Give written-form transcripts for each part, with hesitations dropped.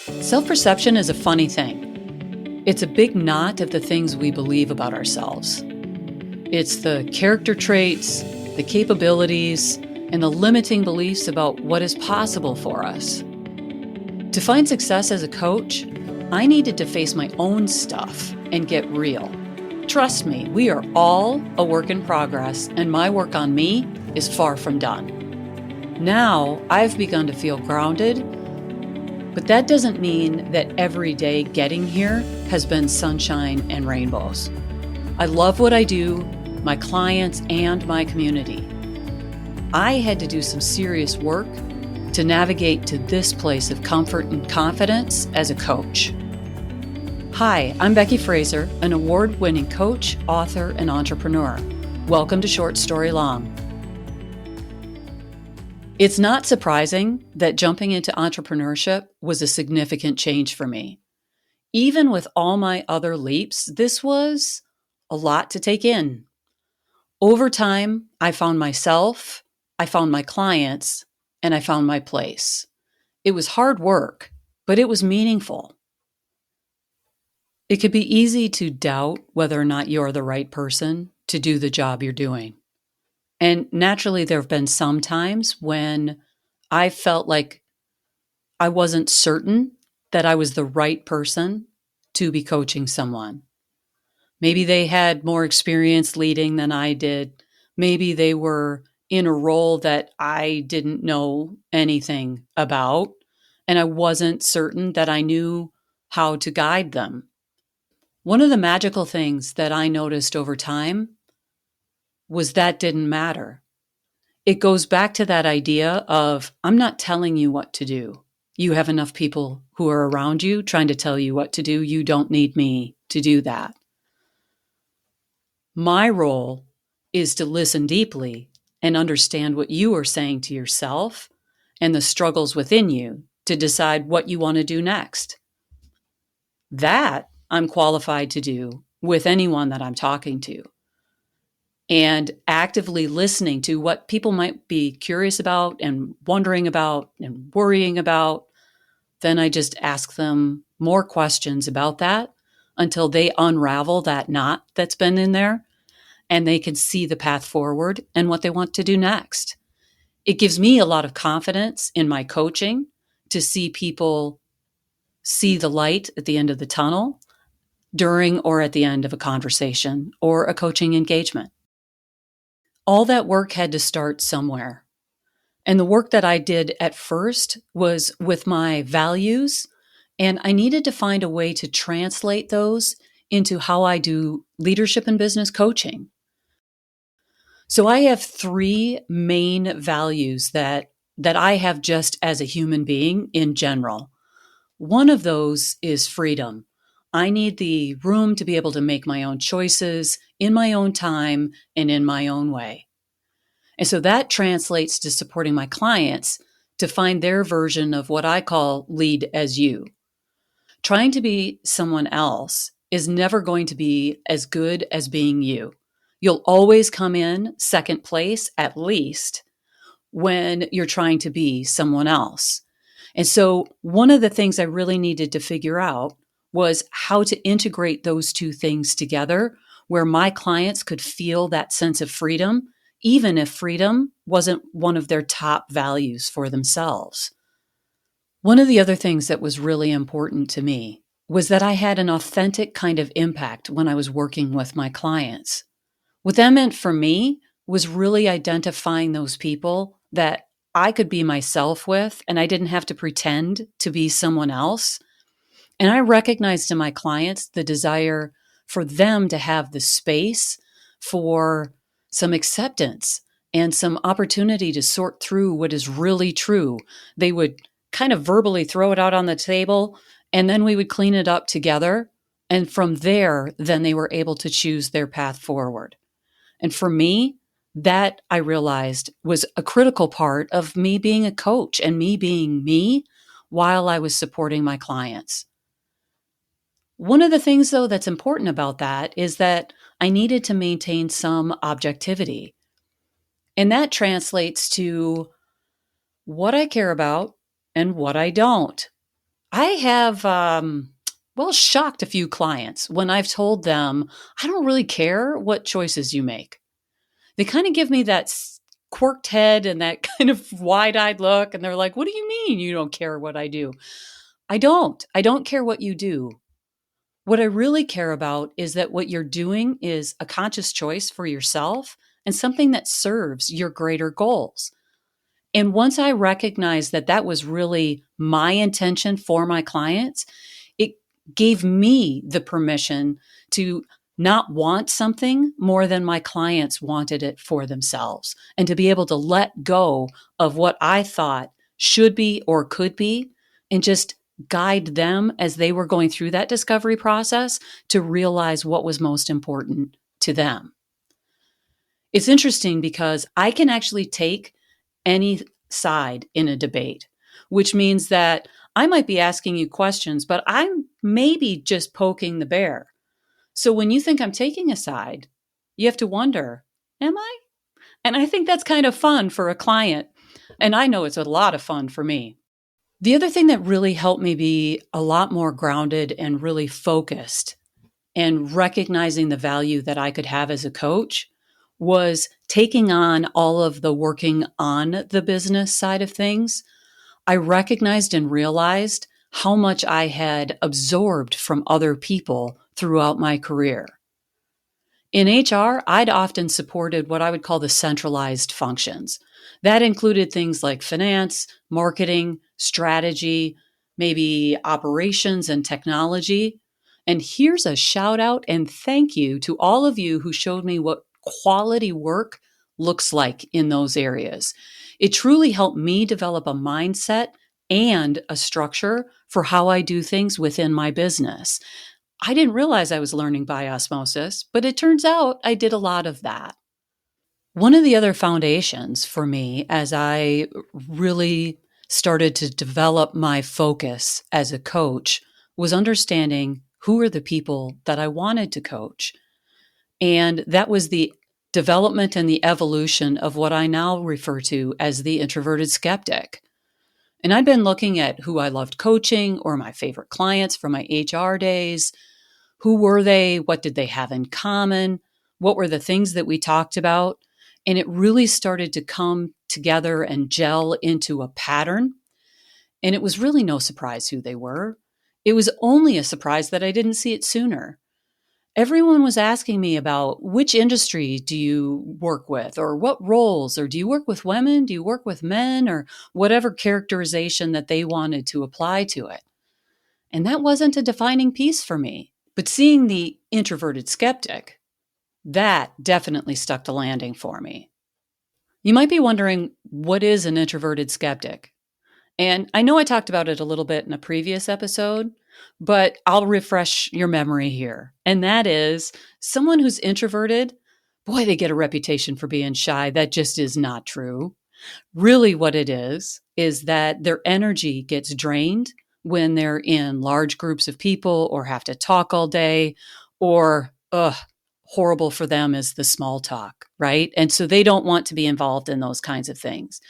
Self-perception is a funny thing. It's a big knot of the things we believe about ourselves. It's the character traits, the capabilities, and the limiting beliefs about what is possible for us. To find success as a coach, I needed to face my own stuff and get real. Trust me, we are all a work in progress, and my work on me is far from done. Now, I've begun to feel grounded, but that doesn't mean that every day getting here has been sunshine and rainbows. I love what I do, my clients, and my community. I had to do some serious work to navigate to this place of comfort and confidence as a coach. Hi, I'm Beki Fraser, an award-winning coach, author, and entrepreneur. Welcome to Short Story Long. It's not surprising that jumping into entrepreneurship was a significant change for me. Even with all my other leaps, this was a lot to take in. Over time, I found myself, I found my clients, and I found my place. It was hard work, but it was meaningful. It could be easy to doubt whether or not you're the right person to do the job you're doing. And naturally, there have been some times when I felt like I wasn't certain that I was the right person to be coaching someone. Maybe they had more experience leading than I did. Maybe they were in a role that I didn't know anything about, and I wasn't certain that I knew how to guide them. One of the magical things that I noticed over time was that didn't matter. It goes back to that idea of, I'm not telling you what to do. You have enough people who are around you trying to tell you what to do. You don't need me to do that. My role is to listen deeply and understand what you are saying to yourself and the struggles within you to decide what you want to do next. That I'm qualified to do with anyone that I'm talking to. And actively listening to what people might be curious about and wondering about and worrying about, then I just ask them more questions about that until they unravel that knot that's been in there and they can see the path forward and what they want to do next. It gives me a lot of confidence in my coaching to see people see the light at the end of the tunnel during or at the end of a conversation or a coaching engagement. All that work had to start somewhere. And the work that I did at first was with my values, and I needed to find a way to translate those into how I do leadership and business coaching. So I have three main values that I have just as a human being in general. One of those is freedom. I need the room to be able to make my own choices in my own time and in my own way. And so that translates to supporting my clients to find their version of what I call lead as you. Trying to be someone else is never going to be as good as being you. You'll always come in second place, at least, when you're trying to be someone else. And so one of the things I really needed to figure out was how to integrate those two things together where my clients could feel that sense of freedom, even if freedom wasn't one of their top values for themselves. One of the other things that was really important to me was that I had an authentic kind of impact when I was working with my clients. What that meant for me was really identifying those people that I could be myself with, and I didn't have to pretend to be someone else. And I recognized in my clients the desire for them to have the space for some acceptance and some opportunity to sort through what is really true. They would kind of verbally throw it out on the table, and then we would clean it up together. And from there, then they were able to choose their path forward. And for me, that I realized was a critical part of me being a coach and me being me while I was supporting my clients. One of the things, though, that's important about that is that I needed to maintain some objectivity. And that translates to what I care about and what I don't. I have, shocked a few clients when I've told them, I don't really care what choices you make. They kind of give me that quirked head and that kind of wide eyed look. And they're like, what do you mean you don't care what I do? I don't. I don't care what you do. What I really care about is that what you're doing is a conscious choice for yourself and something that serves your greater goals. And once I recognized that that was really my intention for my clients, it gave me the permission to not want something more than my clients wanted it for themselves, and to be able to let go of what I thought should be or could be and just guide them as they were going through that discovery process to realize what was most important to them. It's interesting because I can actually take any side in a debate, which means that I might be asking you questions, but I'm maybe just poking the bear. So when you think I'm taking a side, you have to wonder, am I? And I think that's kind of fun for a client. And I know it's a lot of fun for me. The other thing that really helped me be a lot more grounded and really focused and recognizing the value that I could have as a coach was taking on all of the working on the business side of things. I recognized and realized how much I had absorbed from other people throughout my career. In HR, I'd often supported what I would call the centralized functions. That included things like finance, marketing, strategy, maybe operations and technology. And here's a shout out and thank you to all of you who showed me what quality work looks like in those areas. It truly helped me develop a mindset and a structure for how I do things within my business. I didn't realize I was learning by osmosis, but it turns out I did a lot of that. One of the other foundations for me as I really started to develop my focus as a coach was understanding who are the people that I wanted to coach. And that was the development and the evolution of what I now refer to as the introverted skeptic. And I'd been looking at who I loved coaching or my favorite clients from my HR days. Who were they? What did they have in common? What were the things that we talked about? And it really started to come together and gel into a pattern. And it was really no surprise who they were. It was only a surprise that I didn't see it sooner. Everyone was asking me about which industry do you work with, or what roles, or do you work with women? Do you work with men, or whatever characterization that they wanted to apply to it. And that wasn't a defining piece for me. But seeing the introverted skeptic, that definitely stuck the landing for me. You might be wondering, what is an introverted skeptic? And I know I talked about it a little bit in a previous episode, but I'll refresh your memory here. And that is someone who's introverted, boy, they get a reputation for being shy. That just is not true. Really, what it is that their energy gets drained when they're in large groups of people or have to talk all day, or, horrible for them is the small talk, right? And so they don't want to be involved in those kinds of things.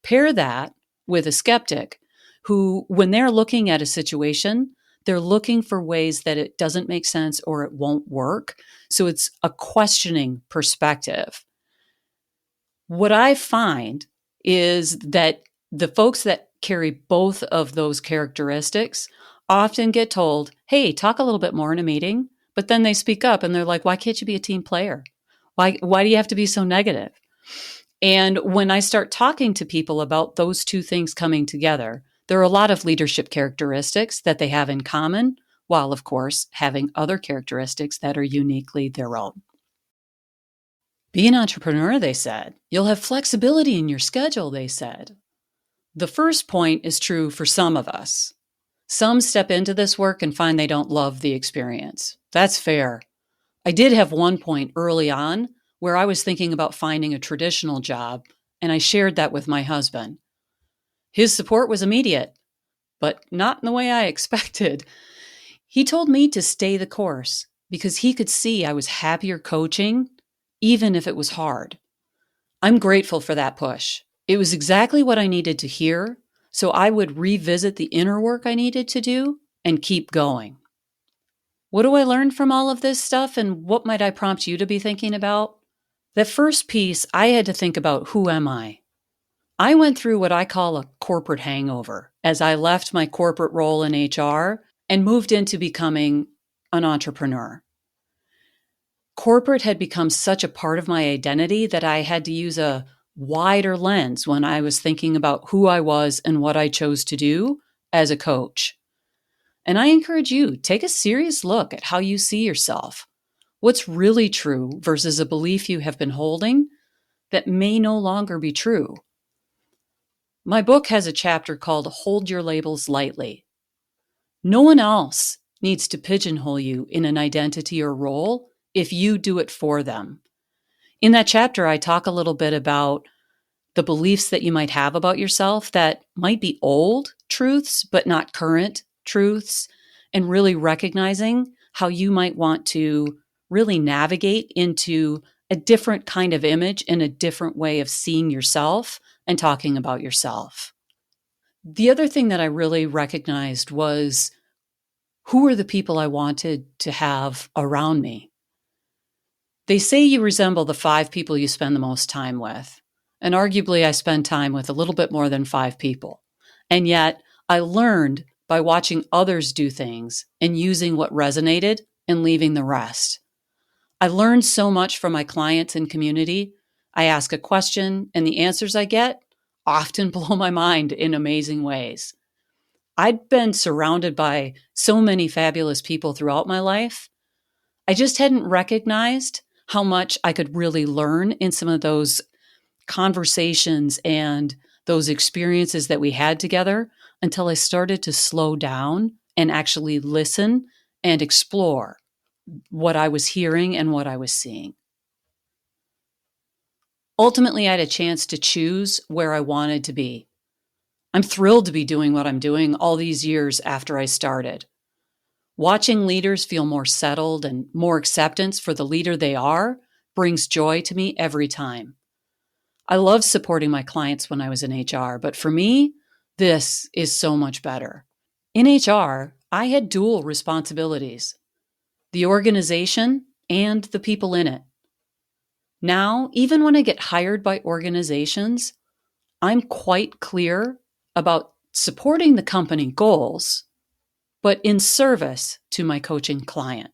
Pair that with a skeptic who, when they're looking at a situation, they're looking for ways that it doesn't make sense or it won't work. So it's a questioning perspective. What I find is that the folks that carry both of those characteristics often get told, hey, talk a little bit more in a meeting, but then they speak up and they're like, why can't you be a team player? Why do you have to be so negative? And when I start talking to people about those two things coming together, there are a lot of leadership characteristics that they have in common, while, of course, having other characteristics that are uniquely their own. Be an entrepreneur, they said. You'll have flexibility in your schedule, they said. The first point is true for some of us. Some step into this work and find they don't love the experience. That's fair. I did have one point early on where I was thinking about finding a traditional job, and I shared that with my husband. His support was immediate, but not in the way I expected. He told me to stay the course because he could see I was happier coaching, even if it was hard. I'm grateful for that push. It was exactly what I needed to hear So I would revisit the inner work I needed to do and keep going. What do I learn from all of this stuff, and what might I prompt you to be thinking about? The first piece, I had to think about, who am I? I went through what I call a corporate hangover as I left my corporate role in HR and moved into becoming an entrepreneur. Corporate had become such a part of my identity that I had to use a wider lens when I was thinking about who I was and what I chose to do as a coach. And I encourage you, take a serious look at how you see yourself. What's really true versus a belief you have been holding that may no longer be true. My book has a chapter called Hold Your Labels Lightly. No one else needs to pigeonhole you in an identity or role if you do it for them. In that chapter, I talk a little bit about the beliefs that you might have about yourself that might be old truths, but not current truths, and really recognizing how you might want to really navigate into a different kind of image and a different way of seeing yourself and talking about yourself. The other thing that I really recognized was, who are the people I wanted to have around me? They say you resemble the 5 people you spend the most time with. And arguably, I spend time with a little bit more than 5 people. And yet, I learned by watching others do things and using what resonated and leaving the rest. I learned so much from my clients and community. I ask a question, and the answers I get often blow my mind in amazing ways. I'd been surrounded by so many fabulous people throughout my life. I just hadn't recognized how much I could really learn in some of those conversations and those experiences that we had together until I started to slow down and actually listen and explore what I was hearing and what I was seeing. Ultimately, I had a chance to choose where I wanted to be. I'm thrilled to be doing what I'm doing all these years after I started. Watching leaders feel more settled and more acceptance for the leader they are brings joy to me every time. I love supporting my clients when I was in HR, but for me, this is so much better. In HR, I had dual responsibilities: the organization and the people in it. Now, even when I get hired by organizations, I'm quite clear about supporting the company goals, but in service to my coaching client.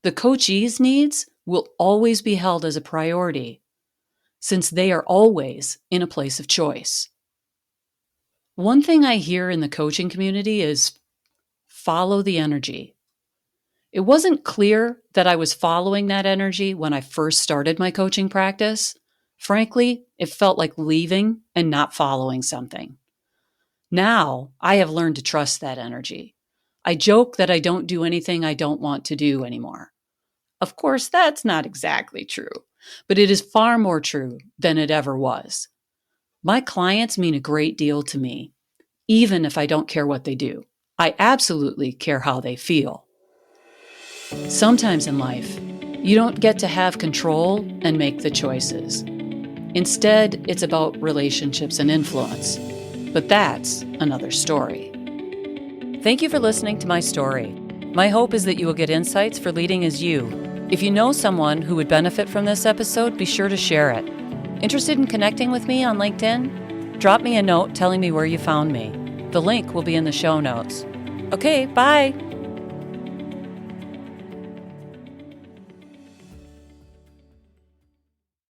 The coachee's needs will always be held as a priority, since they are always in a place of choice. One thing I hear in the coaching community is follow the energy. It wasn't clear that I was following that energy when I first started my coaching practice. Frankly, it felt like leaving and not following something. Now, I have learned to trust that energy. I joke that I don't do anything I don't want to do anymore. Of course, that's not exactly true, but it is far more true than it ever was. My clients mean a great deal to me, even if I don't care what they do. I absolutely care how they feel. Sometimes in life, you don't get to have control and make the choices. Instead, it's about relationships and influence. But that's another story. Thank you for listening to my story. My hope is that you will get insights for leading as you. If you know someone who would benefit from this episode, be sure to share it. Interested in connecting with me on LinkedIn? Drop me a note telling me where you found me. The link will be in the show notes. Okay, bye.